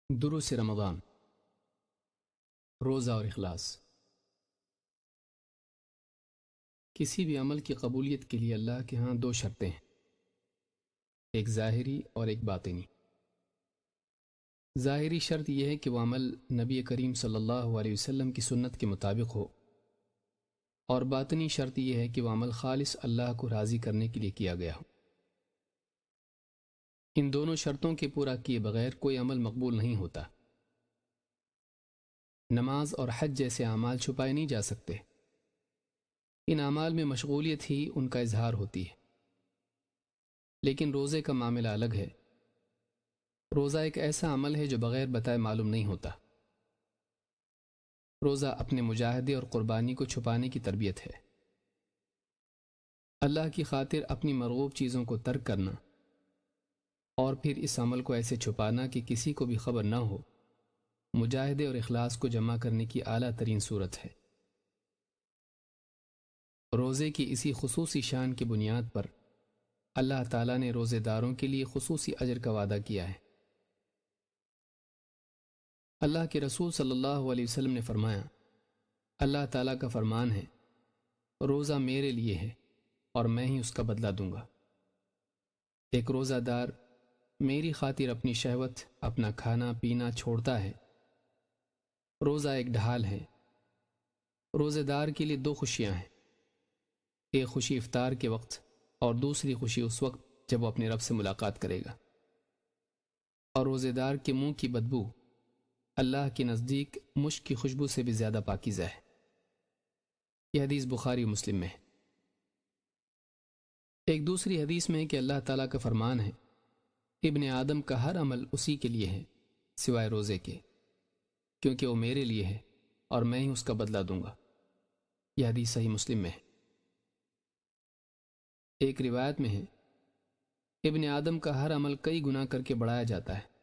دروس رمضان، روزہ اور اخلاص۔ کسی بھی عمل کی قبولیت کے لیے اللہ کے ہاں دو شرطیں ہیں، ایک ظاہری اور ایک باطنی۔ ظاہری شرط یہ ہے کہ وہ عمل نبی کریم صلی اللہ علیہ وسلم کی سنت کے مطابق ہو، اور باطنی شرط یہ ہے کہ وہ عمل خالص اللہ کو راضی کرنے کے لیے کیا گیا ہو۔ ان دونوں شرطوں کے پورا کیے بغیر کوئی عمل مقبول نہیں ہوتا۔ نماز اور حج جیسے اعمال چھپائے نہیں جا سکتے، ان اعمال میں مشغولیت ہی ان کا اظہار ہوتی ہے۔ لیکن روزے کا معاملہ الگ ہے۔ روزہ ایک ایسا عمل ہے جو بغیر بتائے معلوم نہیں ہوتا۔ روزہ اپنے مجاہدے اور قربانی کو چھپانے کی تربیت ہے۔ اللہ کی خاطر اپنی مرغوب چیزوں کو ترک کرنا اور پھر اس عمل کو ایسے چھپانا کہ کسی کو بھی خبر نہ ہو، مجاہدے اور اخلاص کو جمع کرنے کی اعلیٰ ترین صورت ہے۔ روزے کی اسی خصوصی شان کی بنیاد پر اللہ تعالیٰ نے روزے داروں کے لیے خصوصی اجر کا وعدہ کیا ہے۔ اللہ کے رسول صلی اللہ علیہ وسلم نے فرمایا، اللہ تعالیٰ کا فرمان ہے، روزہ میرے لیے ہے اور میں ہی اس کا بدلہ دوں گا۔ ایک روزہ دار میری خاطر اپنی شہوت، اپنا کھانا پینا چھوڑتا ہے۔ روزہ ایک ڈھال ہے۔ روزے دار کے لیے دو خوشیاں ہیں، ایک خوشی افطار کے وقت اور دوسری خوشی اس وقت جب وہ اپنے رب سے ملاقات کرے گا۔ اور روزے دار کے منہ کی بدبو اللہ کے نزدیک مشک کی خوشبو سے بھی زیادہ پاکیزہ ہے۔ یہ حدیث بخاری و مسلم میں ہے۔ ایک دوسری حدیث میں ہے کہ اللہ تعالیٰ کا فرمان ہے، ابن آدم کا ہر عمل اسی کے لیے ہے سوائے روزے کے، کیونکہ وہ میرے لیے ہے اور میں ہی اس کا بدلہ دوں گا۔ یہ حدیث صحیح مسلم میں ہے۔ ایک روایت میں ہے، ابن آدم کا ہر عمل کئی گناہ کر کے بڑھایا جاتا ہے،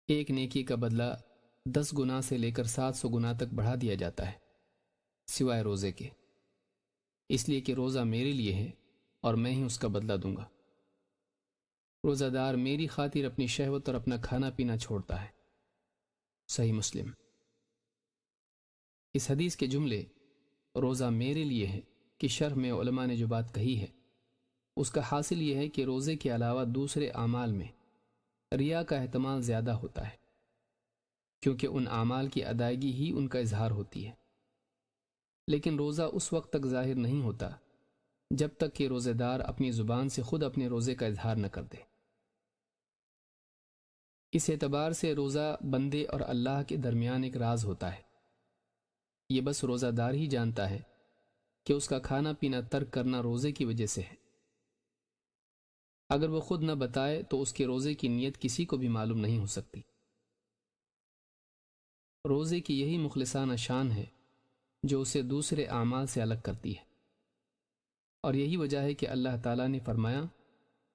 ایک نیکی کا بدلہ 10 گنا سے لے کر 700 گنا تک بڑھا دیا جاتا ہے سوائے روزے کے، اس لیے کہ روزہ میرے لیے ہے اور میں ہی اس کا بدلہ دوں گا۔ روزہ دار میری خاطر اپنی شہوت اور اپنا کھانا پینا چھوڑتا ہے۔ صحیح مسلم۔ اس حدیث کے جملے روزہ میرے لیے ہے کہ شرح میں علماء نے جو بات کہی ہے اس کا حاصل یہ ہے کہ روزے کے علاوہ دوسرے اعمال میں ریا کا احتمال زیادہ ہوتا ہے، کیونکہ ان اعمال کی ادائیگی ہی ان کا اظہار ہوتی ہے۔ لیکن روزہ اس وقت تک ظاہر نہیں ہوتا جب تک کہ روزے دار اپنی زبان سے خود اپنے روزے کا اظہار نہ کر دے۔ اس اعتبار سے روزہ بندے اور اللہ کے درمیان ایک راز ہوتا ہے، یہ بس روزہ دار ہی جانتا ہے کہ اس کا کھانا پینا ترک کرنا روزے کی وجہ سے ہے۔ اگر وہ خود نہ بتائے تو اس کے روزے کی نیت کسی کو بھی معلوم نہیں ہو سکتی۔ روزے کی یہی مخلصانہ شان ہے جو اسے دوسرے اعمال سے الگ کرتی ہے، اور یہی وجہ ہے کہ اللہ تعالیٰ نے فرمایا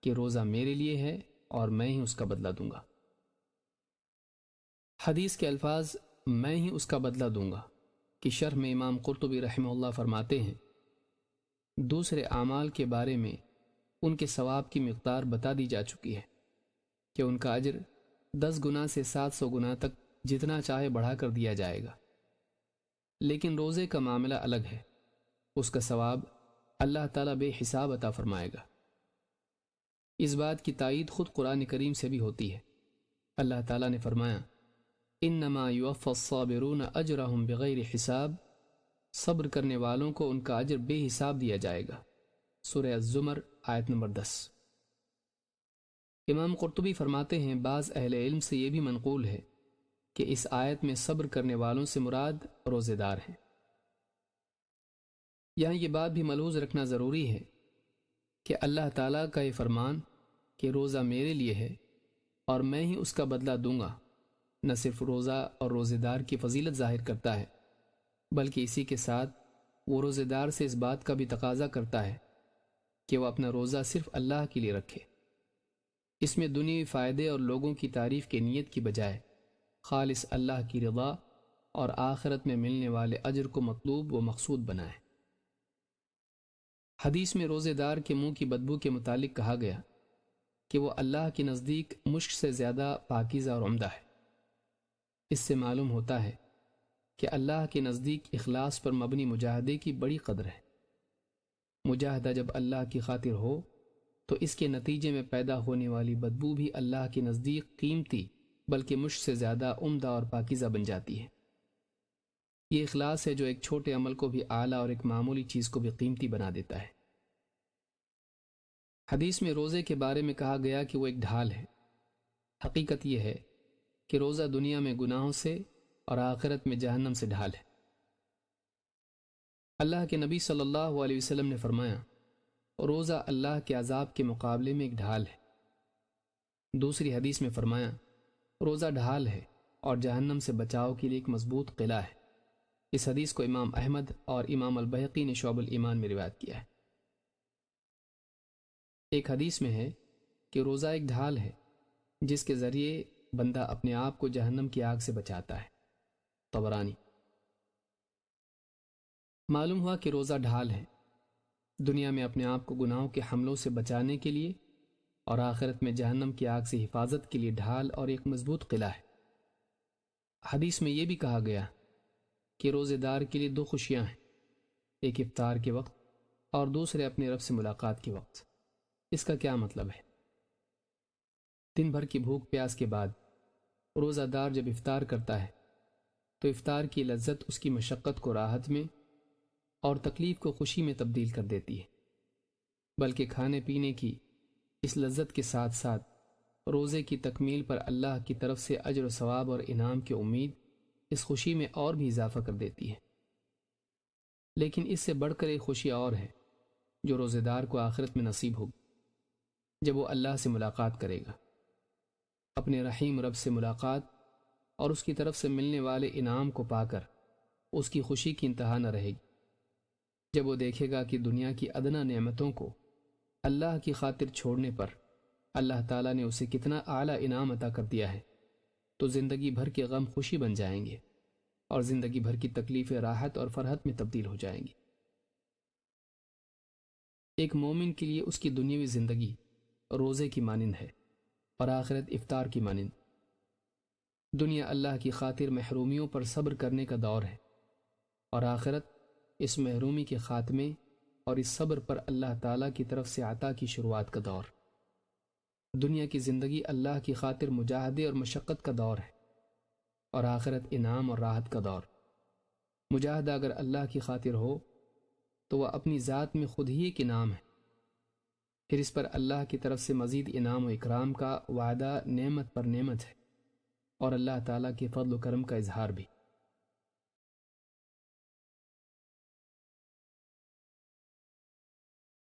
کہ روزہ میرے لیے ہے اور میں ہی اس کا بدلہ دوں گا۔ حدیث کے الفاظ میں ہی اس کا بدلہ دوں گا کی شرح میں امام قرطبی رحمہ اللہ فرماتے ہیں، دوسرے اعمال کے بارے میں ان کے ثواب کی مقدار بتا دی جا چکی ہے کہ ان کا اجر 10 گنا سے 700 گنا تک جتنا چاہے بڑھا کر دیا جائے گا۔ لیکن روزے کا معاملہ الگ ہے، اس کا ثواب اللہ تعالیٰ بے حساب عطا فرمائے گا۔ اس بات کی تائید خود قرآن کریم سے بھی ہوتی ہے۔ اللہ تعالیٰ نے فرمایا، انما یوفی الصابرون اجرہم بغیر حساب، صبر کرنے والوں کو ان کا اجر بے حساب دیا جائے گا۔ سورہ الزمر آیت نمبر 10۔ امام قرطبی فرماتے ہیں، بعض اہل علم سے یہ بھی منقول ہے کہ اس آیت میں صبر کرنے والوں سے مراد روزے دار ہیں۔ یہاں یہ بات بھی ملحوظ رکھنا ضروری ہے کہ اللہ تعالیٰ کا یہ فرمان کہ روزہ میرے لیے ہے اور میں ہی اس کا بدلہ دوں گا، نہ صرف روزہ اور روزے دار کی فضیلت ظاہر کرتا ہے، بلکہ اسی کے ساتھ وہ روزے دار سے اس بات کا بھی تقاضا کرتا ہے کہ وہ اپنا روزہ صرف اللہ کے لیے رکھے۔ اس میں دنیوی فائدے اور لوگوں کی تعریف کی نیت کی بجائے خالص اللہ کی رضا اور آخرت میں ملنے والے اجر کو مطلوب و مقصود بنائے۔ حدیث میں روزے دار کے منہ کی بدبو کے متعلق کہا گیا، کہ وہ اللہ کے نزدیک مشک سے زیادہ پاکیزہ اور عمدہ ہے۔ اس سے معلوم ہوتا ہے کہ اللہ کے نزدیک اخلاص پر مبنی مجاہدے کی بڑی قدر ہے۔ مجاہدہ جب اللہ کی خاطر ہو تو اس کے نتیجے میں پیدا ہونے والی بدبو بھی اللہ کے نزدیک قیمتی بلکہ مشک سے زیادہ عمدہ اور پاکیزہ بن جاتی ہے۔ یہ اخلاص ہے جو ایک چھوٹے عمل کو بھی اعلیٰ اور ایک معمولی چیز کو بھی قیمتی بنا دیتا ہے۔ حدیث میں روزے کے بارے میں کہا گیا کہ وہ ایک ڈھال ہے۔ حقیقت یہ ہے کہ روزہ دنیا میں گناہوں سے اور آخرت میں جہنم سے ڈھال ہے۔ اللہ کے نبی صلی اللہ علیہ وسلم نے فرمایا، روزہ اللہ کے عذاب کے مقابلے میں ایک ڈھال ہے۔ دوسری حدیث میں فرمایا، روزہ ڈھال ہے اور جہنم سے بچاؤ کے لیے ایک مضبوط قلعہ ہے۔ اس حدیث کو امام احمد اور امام البیہقی نے شعب الایمان میں روایت کیا ہے۔ ایک حدیث میں ہے کہ روزہ ایک ڈھال ہے جس کے ذریعے بندہ اپنے آپ کو جہنم کی آگ سے بچاتا ہے۔ طبرانی۔ معلوم ہوا کہ روزہ ڈھال ہے، دنیا میں اپنے آپ کو گناہوں کے حملوں سے بچانے کے لیے اور آخرت میں جہنم کی آگ سے حفاظت کے لیے ڈھال اور ایک مضبوط قلعہ ہے۔ حدیث میں یہ بھی کہا گیا کہ روزے دار کے لیے دو خوشیاں ہیں، ایک افطار کے وقت اور دوسرے اپنے رب سے ملاقات کے وقت۔ اس کا کیا مطلب ہے؟ دن بھر کی بھوک پیاس کے بعد روزہ دار جب افطار کرتا ہے تو افطار کی لذت اس کی مشقت کو راحت میں اور تکلیف کو خوشی میں تبدیل کر دیتی ہے، بلکہ کھانے پینے کی اس لذت کے ساتھ ساتھ روزے کی تکمیل پر اللہ کی طرف سے اجر و ثواب اور انعام کی امید اس خوشی میں اور بھی اضافہ کر دیتی ہے۔ لیکن اس سے بڑھ کر ایک خوشی اور ہے جو روزے دار کو آخرت میں نصیب ہوگی، جب وہ اللہ سے ملاقات کرے گا۔ اپنے رحیم رب سے ملاقات اور اس کی طرف سے ملنے والے انعام کو پا کر اس کی خوشی کی انتہا نہ رہے گی۔ جب وہ دیکھے گا کہ دنیا کی ادنا نعمتوں کو اللہ کی خاطر چھوڑنے پر اللہ تعالیٰ نے اسے کتنا اعلیٰ انعام عطا کر دیا ہے، تو زندگی بھر کے غم خوشی بن جائیں گے اور زندگی بھر کی تکلیفیں راحت اور فرحت میں تبدیل ہو جائیں گی۔ ایک مومن کے لیے اس کی دنیاوی زندگی روزے کی مانند ہے اور آخرت افطار کی مانند۔ دنیا اللہ کی خاطر محرومیوں پر صبر کرنے کا دور ہے، اور آخرت اس محرومی کے خاتمے اور اس صبر پر اللہ تعالیٰ کی طرف سے عطا کی شروعات کا دور۔ دنیا کی زندگی اللہ کی خاطر مجاہدے اور مشقت کا دور ہے، اور آخرت انعام اور راحت کا دور۔ مجاہدہ اگر اللہ کی خاطر ہو تو وہ اپنی ذات میں خود ہی ایک انعام ہے، پھر اس پر اللہ کی طرف سے مزید انعام و اکرام کا وعدہ نعمت پر نعمت ہے، اور اللہ تعالیٰ کے فضل و کرم کا اظہار بھی۔